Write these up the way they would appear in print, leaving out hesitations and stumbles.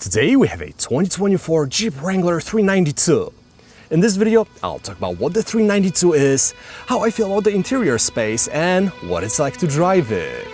Today we have a 2024 Jeep Wrangler 392. In this video, I'll talk about what the 392 is, how I feel about the interior space, and what it's like to drive it.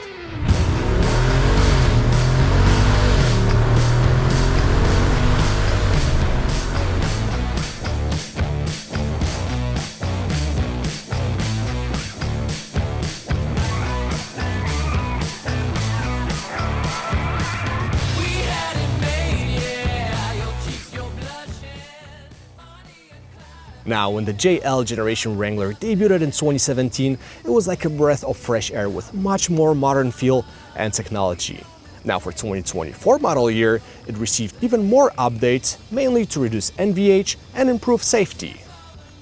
Now, when the JL generation Wrangler debuted in 2017, it was like a breath of fresh air with much more modern feel and technology. Now for 2024 model year, it received even more updates, mainly to reduce NVH and improve safety.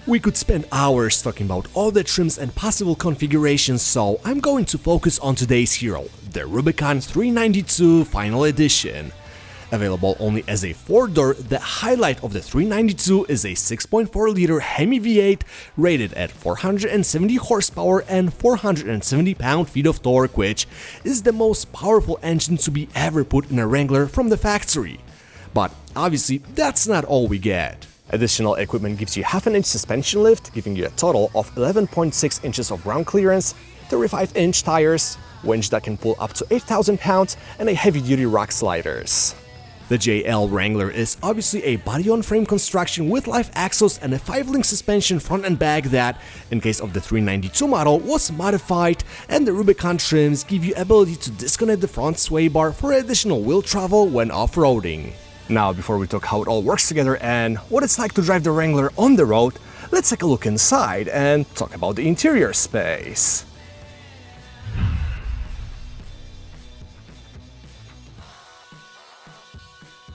We could spend hours talking about all the trims and possible configurations, so I'm going to focus on today's hero, the Rubicon 392 Final Edition. Available only as a 4-door, the highlight of the 392 is a 6.4-liter HEMI V8 rated at 470 horsepower and 470 pound-feet of torque, which is the most powerful engine to be ever put in a Wrangler from the factory. But obviously, that's not all we get. Additional equipment gives you half-an-inch suspension lift, giving you a total of 11.6 inches of ground clearance, 35-inch tires, winch that can pull up to 8,000 pounds, and a heavy-duty rock sliders. The JL Wrangler is obviously a body-on-frame construction with live axles and a 5-link suspension front and back that, in case of the 392 model, was modified, and the Rubicon trims give you ability to disconnect the front sway bar for additional wheel travel when off-roading. Now, before we talk how it all works together and what it's like to drive the Wrangler on the road, let's take a look inside and talk about the interior space.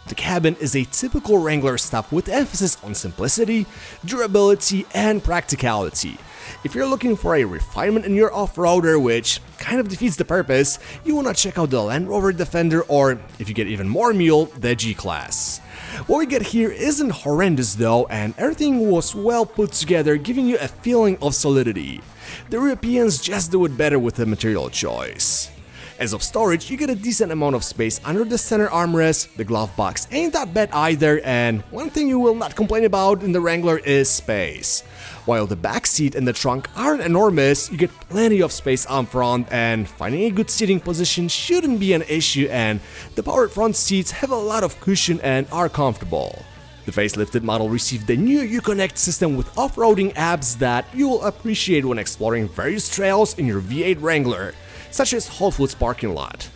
The cabin is a typical Wrangler stuff with emphasis on simplicity, durability, and practicality. If you're looking for a refinement in your off-roader, which kind of defeats the purpose, you wanna check out the Land Rover Defender, or if you get even more mule, the G-Class. What we get here isn't horrendous though, and everything was well put together, giving you a feeling of solidity. The Europeans just do it better with the material choice. As of storage, you get a decent amount of space under the center armrest, the glove box ain't that bad either, and one thing you will not complain about in the Wrangler is space. While the back seat and the trunk aren't enormous, you get plenty of space up front, and finding a good seating position shouldn't be an issue, and the powered front seats have a lot of cushion and are comfortable. The facelifted model received the new Uconnect system with off-roading apps that you will appreciate when exploring various trails in your V8 Wrangler, such as Whole Foods parking lot.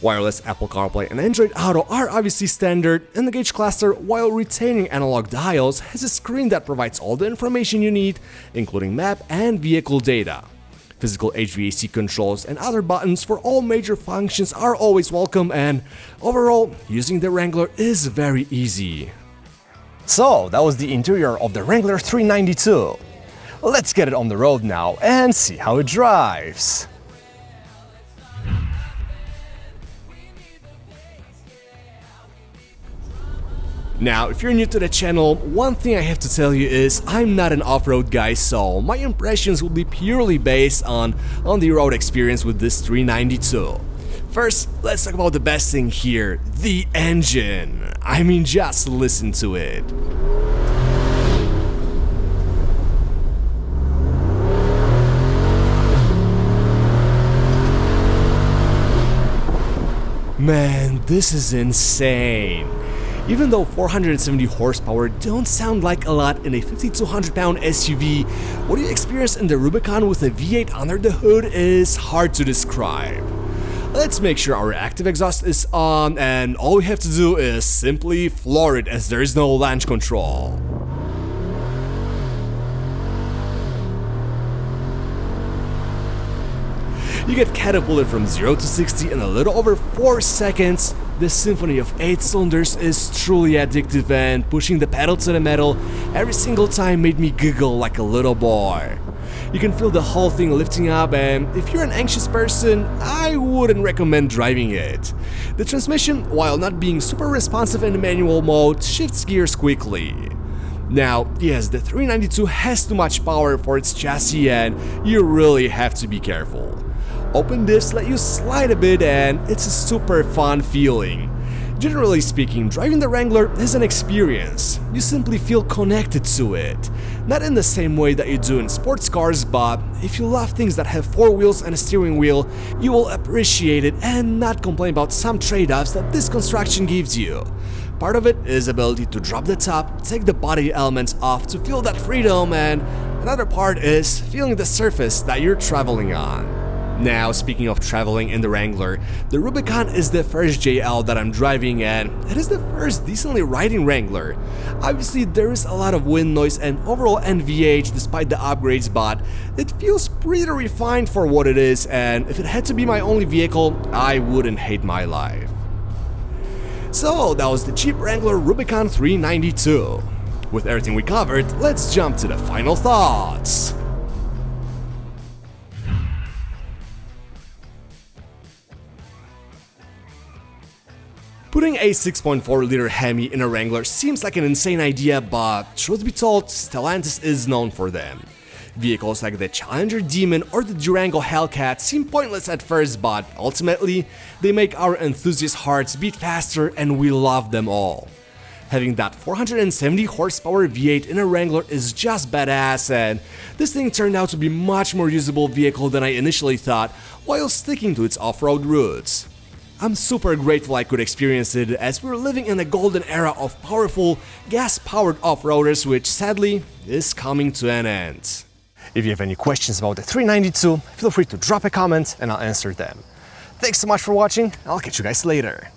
Wireless Apple CarPlay and Android Auto are obviously standard, and the gauge cluster, while retaining analog dials, has a screen that provides all the information you need, including map and vehicle data. Physical HVAC controls and other buttons for all major functions are always welcome, and overall, using the Wrangler is very easy. So, that was the interior of the Wrangler 392. Let's get it on the road now and see how it drives. Now, if you're new to the channel, one thing I have to tell you is I'm not an off-road guy, so my impressions will be purely based on the road experience with this 392. First, let's talk about the best thing here, the engine. I mean, just listen to it. Man, this is insane. Even though 470 horsepower don't sound like a lot in a 5,200 pound SUV, what you experience in the Rubicon with a V8 under the hood is hard to describe. Let's make sure our active exhaust is on, and all we have to do is simply floor it as there is no launch control. You get catapulted from 0 to 60 in a little over 4 seconds. The symphony of 8 cylinders is truly addictive, and pushing the pedal to the metal every single time made me giggle like a little boy. You can feel the whole thing lifting up, and if you're an anxious person, I wouldn't recommend driving it. The transmission, while not being super responsive in manual mode, shifts gears quickly. Now, yes, the 392 has too much power for its chassis, and you really have to be careful. Open diffs let you slide a bit, and it's a super fun feeling. Generally speaking, driving the Wrangler is an experience. You simply feel connected to it. Not in the same way that you do in sports cars, but if you love things that have 4 wheels and a steering wheel, you will appreciate it and not complain about some trade-offs that this construction gives you. Part of it is ability to drop the top, take the body elements off to feel that freedom, and another part is feeling the surface that you're traveling on. Now, speaking of traveling in the Wrangler, the Rubicon is the first JL that I'm driving and it is the first decently riding Wrangler. Obviously, there is a lot of wind noise and overall NVH despite the upgrades, but it feels pretty refined for what it is, and if it had to be my only vehicle, I wouldn't hate my life. So, that was the Jeep Wrangler Rubicon 392. With everything we covered, let's jump to the final thoughts. Putting a 6.4-liter HEMI in a Wrangler seems like an insane idea, but truth be told, Stellantis is known for them. Vehicles like the Challenger Demon or the Durango Hellcat seem pointless at first, but ultimately, they make our enthusiast hearts beat faster and we love them all. Having that 470 horsepower V8 in a Wrangler is just badass, and this thing turned out to be much more usable vehicle than I initially thought while sticking to its off-road roots. I'm super grateful I could experience it, as we're living in a golden era of powerful, gas-powered off-roaders, which sadly is coming to an end. If you have any questions about the 392, feel free to drop a comment and I'll answer them. Thanks so much for watching, I'll catch you guys later.